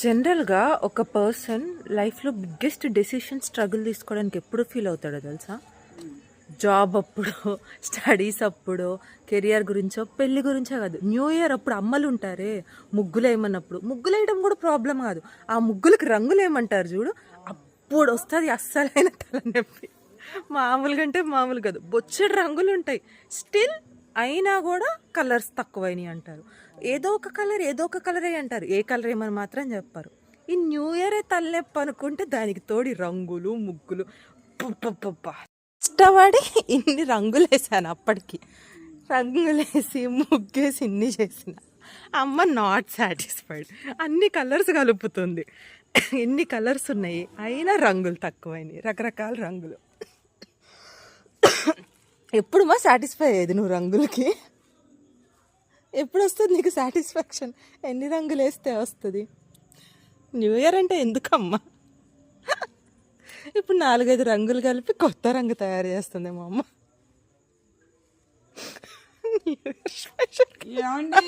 జనరల్గా ఒక పర్సన్ లైఫ్లో బిగ్గెస్ట్ డెసిషన్ స్ట్రగుల్ తీసుకోవడానికి ఎప్పుడు ఫీల్ అవుతాడో తెలుసా? జాబ్ అప్పుడు, స్టడీస్ అప్పుడు, కెరియర్ గురించో, పెళ్లి గురించో కాదు. న్యూ ఇయర్ అప్పుడు అమ్మలు ఉంటారే ముగ్గులు వేయమన్నప్పుడు, ముగ్గులు వేయడం కూడా ప్రాబ్లం కాదు. ఆ ముగ్గులకి రంగులు ఏమంటారు చూడు, అప్పుడు వస్తుంది అస్సలైన తలనొప్పి. మామూలుగా అంటే మామూలు కాదు, బొచ్చడి రంగులు ఉంటాయి. స్టిల్ అయినా కూడా కలర్స్ తక్కువైనాయి అంటారు. ఏదో ఒక కలరే అంటారు. ఏ కలర్ ఏమని మాత్రం చెప్పారు. ఈ న్యూ ఇయరే తలనొప్పి అనుకుంటే దానికి తోడి రంగులు ముగ్గులు. ఇష్టపడి ఇన్ని రంగులు వేసాను. అప్పటికి రంగులేసి ముగ్గేసి ఇన్ని చేసిన అమ్మ నాట్ సాటిస్ఫైడ్. అన్ని కలర్స్ కలుపుతుంది. ఎన్ని కలర్స్ ఉన్నాయి అయినా రంగులు తక్కువైనాయి, రకరకాల రంగులు. ఎప్పుడు మా సాటిస్ఫై అయ్యేది నువ్వు రంగులకి? ఎప్పుడు వస్తుంది నీకు సాటిస్ఫాక్షన్? ఎన్ని రంగులు వేస్తే వస్తుంది? న్యూ ఇయర్ అంటే ఎందుకమ్మా? ఇప్పుడు 4-5 రంగులు కలిపి కొత్త రంగు తయారు చేస్తుంది మా అమ్మ. ఏమండి